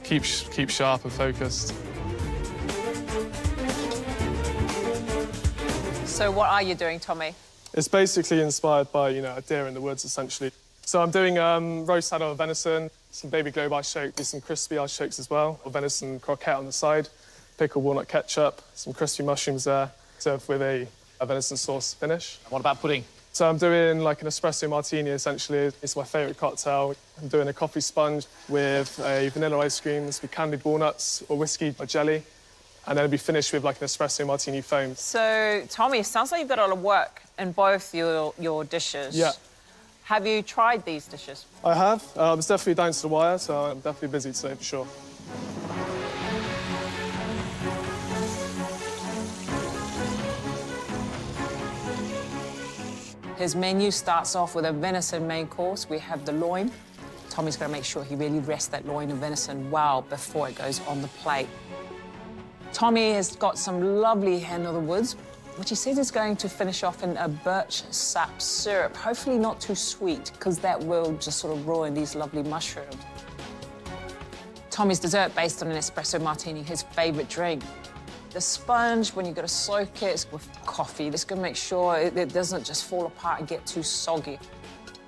keep sharp and focused. So what are you doing, Tommy? It's basically inspired by, you know, a deer in the woods, essentially. So I'm doing roast saddle of venison, some baby globe ice shake, do some crispy ice shakes as well, or venison croquette on the side, pickled walnut ketchup, some crispy mushrooms there, served with a venison sauce finish. And what about pudding? So I'm doing like an espresso martini, essentially. It's my favourite cocktail. I'm doing a coffee sponge with a vanilla ice cream, with candied walnuts, or whiskey or jelly, and then it'll be finished with like an espresso martini foam. So, Tommy, it sounds like you've got a lot of work in both your dishes. Yeah. Have you tried these dishes? I have. It's definitely down to the wire, so I'm definitely busy today for sure. His menu starts off with a venison main course. We have the loin. Tommy's going to make sure he really rests that loin of venison well before it goes on the plate. Tommy has got some lovely hen of the woods, which he says is going to finish off in a birch sap syrup. Hopefully not too sweet, because that will just sort of ruin these lovely mushrooms. Tommy's dessert based on an espresso martini, his favourite drink. The sponge, when you've got to soak it with coffee, that's going to make sure it doesn't just fall apart and get too soggy.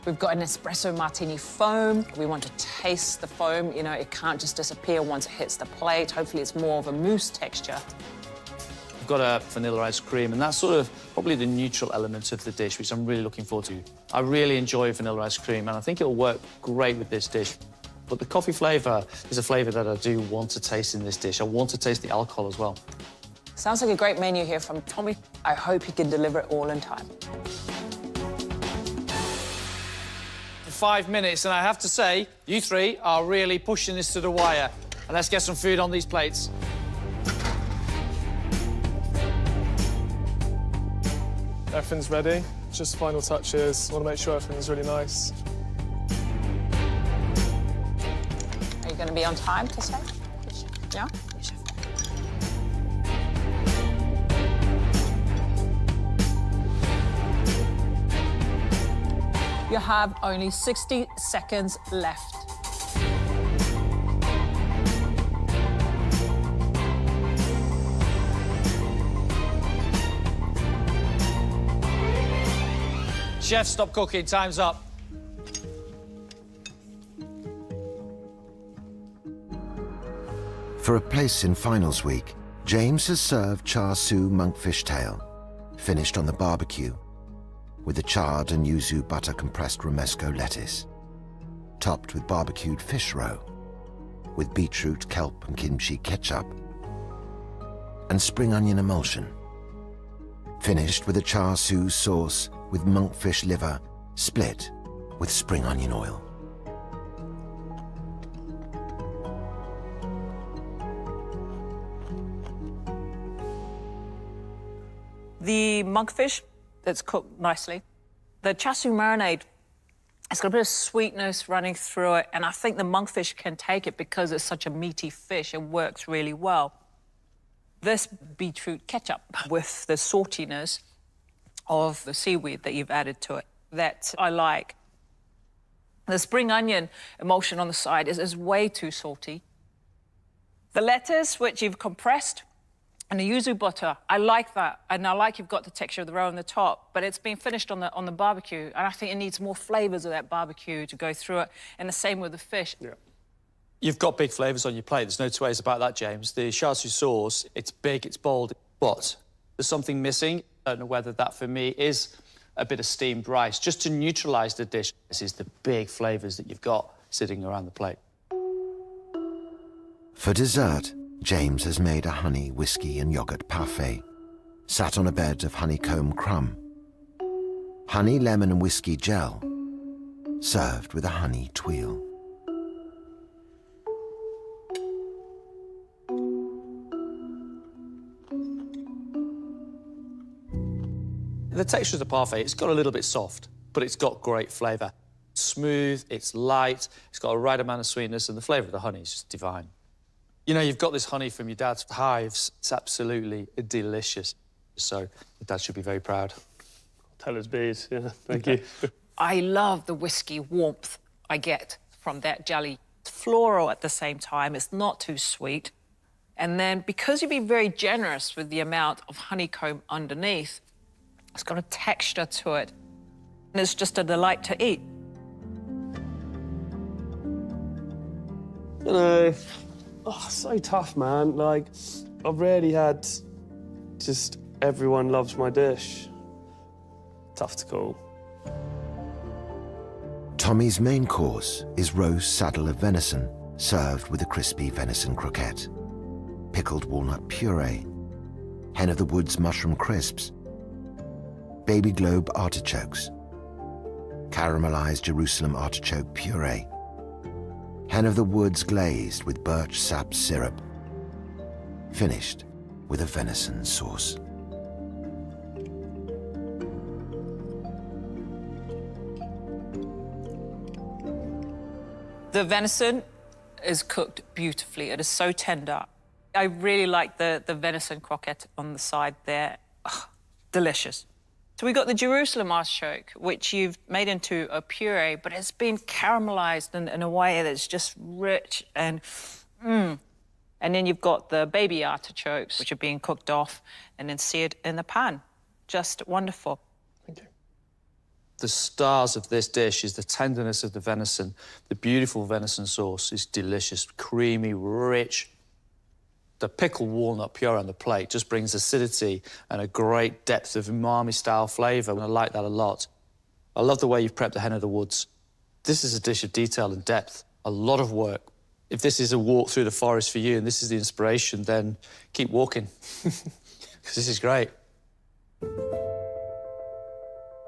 We've got an espresso martini foam. We want to taste the foam. You know, it can't just disappear once it hits the plate. Hopefully it's more of a mousse texture. We've got a vanilla ice cream, and that's sort of probably the neutral element of the dish, which I'm really looking forward to. I really enjoy vanilla ice cream, and I think it'll work great with this dish. But the coffee flavour is a flavour that I do want to taste in this dish. I want to taste the alcohol as well. Sounds like a great menu here from Tommy. I hope he can deliver it all in time. 5 minutes, and I have to say, you three are really pushing this to the wire. And let's get some food on these plates. Everything's ready, just final touches. Want to make sure everything's really nice. Are you going to be on time, Kasey? Yeah? You have only 60 seconds left. Chef, stop cooking. Time's up. For a place in finals week, James has served char siu monkfish tail, finished on the barbecue, with the charred and yuzu butter compressed romesco lettuce, topped with barbecued fish roe, with beetroot, kelp and kimchi ketchup, and spring onion emulsion, finished with a char siu sauce with monkfish liver split with spring onion oil. The monkfish that's cooked nicely. The char siu marinade It's got a bit of sweetness running through it, and I think the monkfish can take it because it's such a meaty fish. It works really well. This beetroot ketchup with the saltiness of the seaweed that you've added to it, that I like. The spring onion emulsion on the side is way too salty. The lettuce, which you've compressed, and the yuzu butter, I like that. And I like you've got the texture of the roe on the top, but it's been finished on the barbecue, and I think it needs more flavours of that barbecue to go through it, and the same with the fish. Yeah. You've got big flavours on your plate. There's no two ways about that, James. The charsiu sauce, it's big, it's bold, but there's something missing. I don't know whether that, for me, is a bit of steamed rice, just to neutralise the dish. This is the big flavours that you've got sitting around the plate. For dessert, James has made a honey, whiskey and yoghurt parfait, sat on a bed of honeycomb crumb. Honey, lemon and whiskey gel, served with a honey tuile. The texture of the parfait, it's got a little bit soft, but it's got great flavour. It's smooth, it's light, it's got a right amount of sweetness, and the flavour of the honey is just divine. You know, you've got this honey from your dad's hives. It's absolutely delicious. So your dad should be very proud. Tell his bees, yeah, thank you. I love the whiskey warmth I get from that jelly. It's floral at the same time, it's not too sweet. And then, because you've been very generous with the amount of honeycomb underneath, it's got a texture to it, and it's just a delight to eat. You know, so tough, man. Like, I've really had just everyone loves my dish. Tough to call. Tommy's main course is roast saddle of venison, served with a crispy venison croquette, pickled walnut puree, hen of the woods mushroom crisps, baby globe artichokes, caramelized Jerusalem artichoke puree, hen of the woods glazed with birch sap syrup, finished with a venison sauce. The venison is cooked beautifully. It is so tender. I really like the venison croquette on the side there. Oh, delicious. So we got the Jerusalem artichoke, which you've made into a puree, but it's been caramelized in a way that's just rich and And then you've got the baby artichokes, which are being cooked off and then seared in the pan. Just wonderful. Thank you. The stars of this dish is the tenderness of the venison. The beautiful venison sauce is delicious, creamy, rich. The pickled walnut puree on the plate just brings acidity and a great depth of umami-style flavour, and I like that a lot. I love the way you've prepped the hen of the woods. This is a dish of detail and depth, a lot of work. If this is a walk through the forest for you and this is the inspiration, then keep walking, because this is great.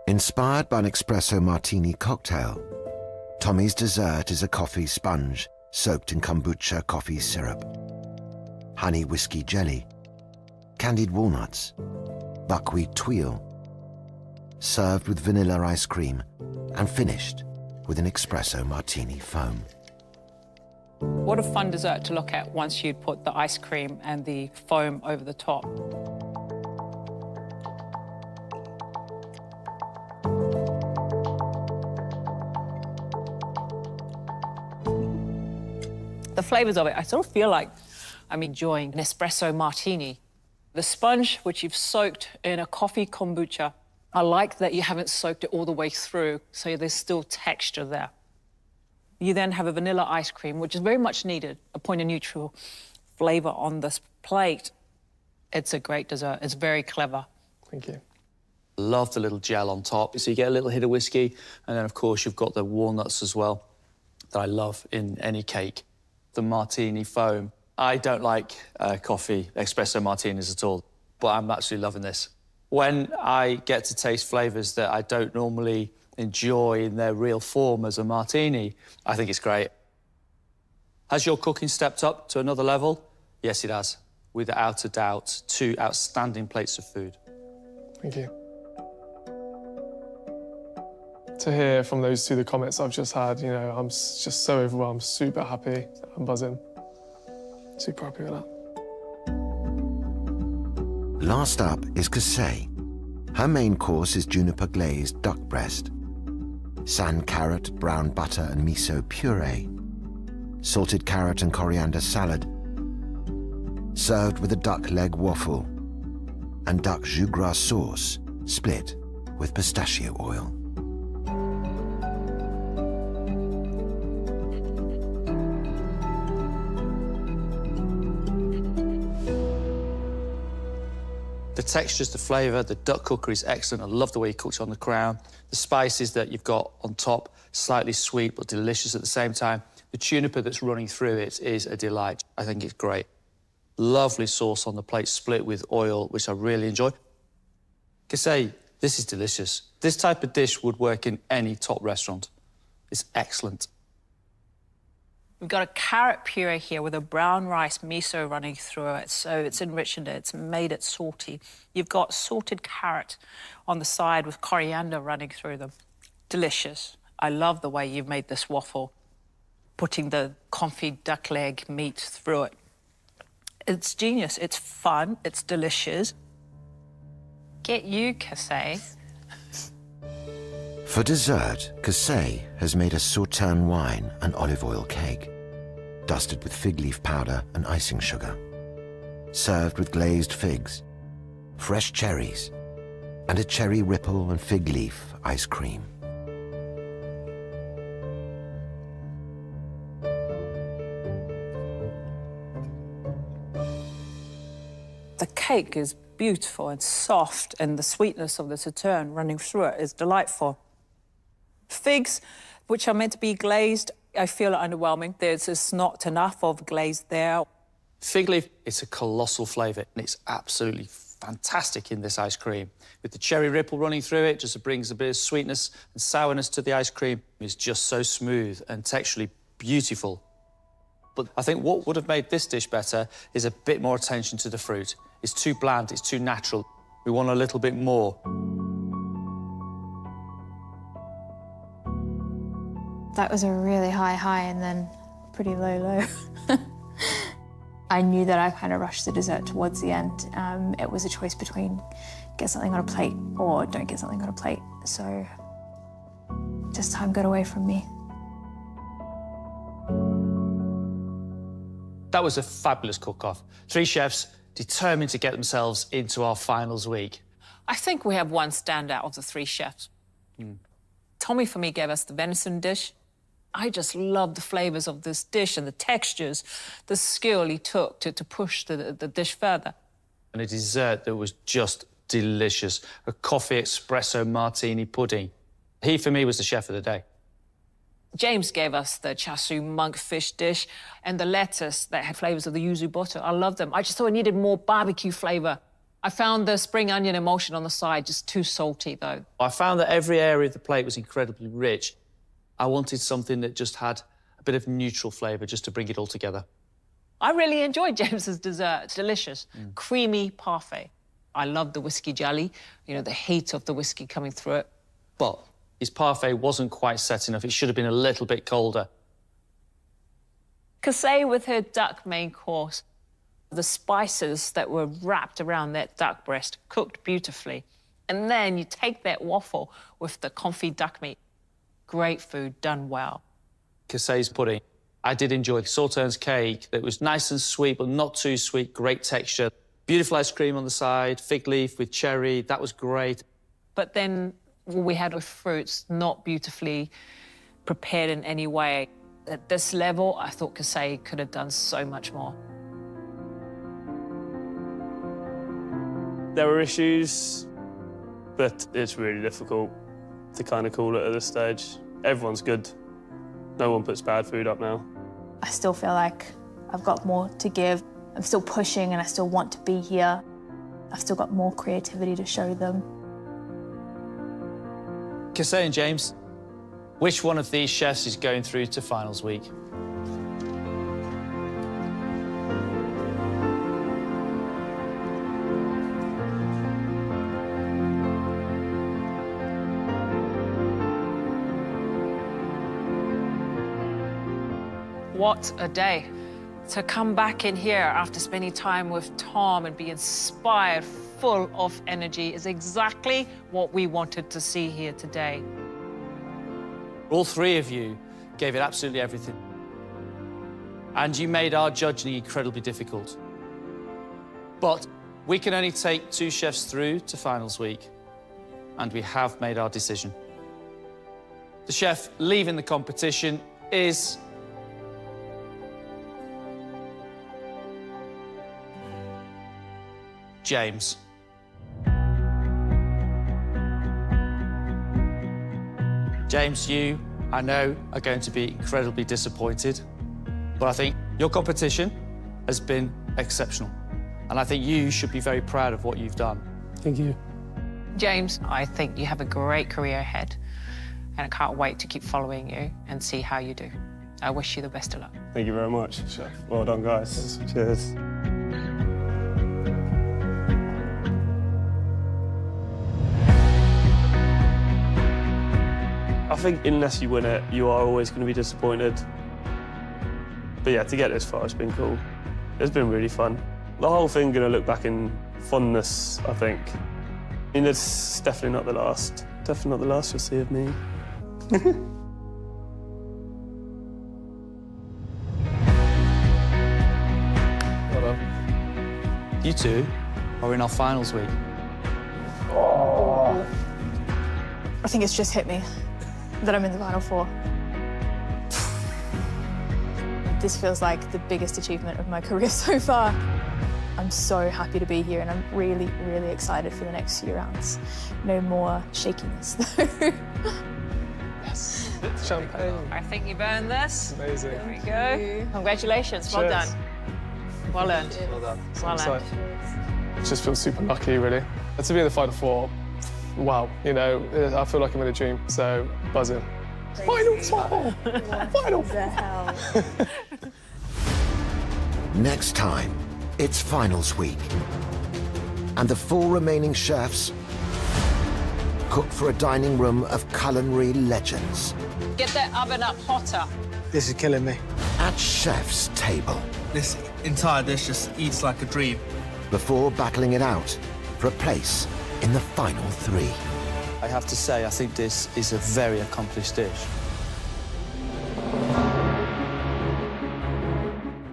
Inspired by an espresso martini cocktail, Tommy's dessert is a coffee sponge soaked in kombucha coffee syrup, honey whiskey jelly, candied walnuts, buckwheat tuile, served with vanilla ice cream and finished with an espresso martini foam. What a fun dessert to look at once you'd put the ice cream and the foam over the top. The flavours of it, I sort of feel like I'm enjoying an espresso martini. The sponge, which you've soaked in a coffee kombucha, I like that you haven't soaked it all the way through, so there's still texture there. You then have a vanilla ice cream, which is very much needed, a point of neutral flavour on this plate. It's a great dessert. It's very clever. Thank you. Love the little gel on top. So you get a little hit of whiskey, and then, of course, you've got the walnuts as well that I love in any cake. The martini foam. I don't like coffee espresso martinis at all, but I'm absolutely loving this. When I get to taste flavours that I don't normally enjoy in their real form as a martini, I think it's great. Has your cooking stepped up to another level? Yes, it has. Without a doubt, 2 outstanding plates of food. Thank you. To hear from those two the comments I've just had, you know, I'm just so overwhelmed, super happy. I'm buzzing. Super happy with that. Last up is Kasey. Her main course is juniper glazed duck breast, sand carrot, brown butter and miso puree, salted carrot and coriander salad, served with a duck leg waffle, and duck jus gras sauce, split with pistachio oil. The textures, the flavour, the duck cookery is excellent. I love the way you cooked it on the crown. The spices that you've got on top, slightly sweet but delicious at the same time. The juniper that's running through it is a delight. I think it's great. Lovely sauce on the plate, split with oil, which I really enjoy. Kasey, this is delicious. This type of dish would work in any top restaurant. It's excellent. We've got a carrot puree here with a brown rice miso running through it, so it's enriched it, it's made it salty. You've got salted carrot on the side with coriander running through them. Delicious. I love the way you've made this waffle, putting the confit duck leg meat through it. It's genius, it's fun, it's delicious. Get you, Kasey. For dessert, Kasey has made a sauterne wine and olive oil cake, dusted with fig leaf powder and icing sugar, served with glazed figs, fresh cherries, and a cherry ripple and fig leaf ice cream. The cake is beautiful and soft, and the sweetness of the sauterne running through it is delightful. Figs, which are meant to be glazed, I feel are underwhelming. There's just not enough of glaze there. Fig leaf, it's a colossal flavour, and it's absolutely fantastic in this ice cream. With the cherry ripple running through it, just brings a bit of sweetness and sourness to the ice cream. It's just so smooth and texturally beautiful. But I think what would have made this dish better is a bit more attention to the fruit. It's too bland, it's too natural. We want a little bit more. That was a really high and then pretty low. I knew that I kind of rushed the dessert towards the end. It was a choice between get something on a plate or don't get something on a plate. So just time got away from me. That was a fabulous cook-off. 3 chefs determined to get themselves into our finals week. I think we have one standout of the 3 chefs. Tommy, for me, gave us the venison dish. I just love the flavours of this dish and the textures, the skill he took to push the dish further. And a dessert that was just delicious, a coffee espresso martini pudding. He, for me, was the chef of the day. James gave us the chashu monkfish dish and the lettuce that had flavours of the yuzu butter. I love them. I just thought it needed more barbecue flavour. I found the spring onion emulsion on the side just too salty, though. I found that every area of the plate was incredibly rich. I wanted something that just had a bit of neutral flavour just to bring it all together. I really enjoyed James's dessert. It's delicious. Creamy parfait. I love the whiskey jelly, you know, the heat of the whiskey coming through it. But his parfait wasn't quite set enough. It should have been a little bit colder. Kasey with her duck main course. The spices that were wrapped around that duck breast cooked beautifully. And then you take that waffle with the confit duck meat. Great food, done well. Kasey's pudding. I did enjoy Sauterne's cake that was nice and sweet, but not too sweet, great texture. Beautiful ice cream on the side, fig leaf with cherry, that was great. But then what we had with fruits, not beautifully prepared in any way. At this level, I thought Kasey could have done so much more. There were issues, but it's really difficult to kind of call it at this stage. Everyone's good. No one puts bad food up now. I still feel like I've got more to give. I'm still pushing and I still want to be here. I've still got more creativity to show them. Kasey and James, which one of these chefs is going through to finals week? What a day. To come back in here after spending time with Tom and be inspired, full of energy, is exactly what we wanted to see here today. All three of you gave it absolutely everything. And you made our judging incredibly difficult. But we can only take 2 chefs through to finals week, and we have made our decision. The chef leaving the competition is... James. James, you, I know, are going to be incredibly disappointed, but I think your competition has been exceptional. And I think you should be very proud of what you've done. Thank you. James, I think you have a great career ahead, and I can't wait to keep following you and see how you do. I wish you the best of luck. Thank you very much, Chef. Well done, guys. Cheers. I think unless you win it, you are always going to be disappointed. But yeah, to get this far, it's been cool. It's been really fun. The whole thing going to look back in fondness, I think. I mean, it's definitely not the last. Definitely not the last you'll see of me. Well done. You two are in our finals week. I think it's just hit me that I'm in the Final Four. This feels like the biggest achievement of my career so far. I'm so happy to be here, and I'm really, really excited for the next few rounds. No more shakiness, though. Yes. Champagne. I think you've earned this. Amazing. There we go. Congratulations. Well Cheers. done. Well earned. Well done. So Well excited. earned. Just feel super lucky, really. And to be in the Final Four, wow, you know, I feel like I'm in a dream, so buzzing. Final Four! Final Four! Next time, it's finals week. And the 4 remaining chefs cook for a dining room of culinary legends. Get that oven up hotter. This is killing me. At chef's table. This entire dish just eats like a dream. Before battling it out for a place in the final 3. I have to say, I think this is a very accomplished dish.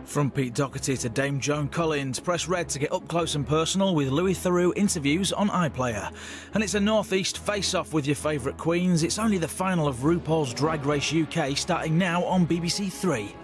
From Pete Doherty to Dame Joan Collins, press red to get up close and personal with Louis Theroux interviews on iPlayer. And it's a North East face-off with your favourite queens. It's only the final of RuPaul's Drag Race UK starting now on BBC 3.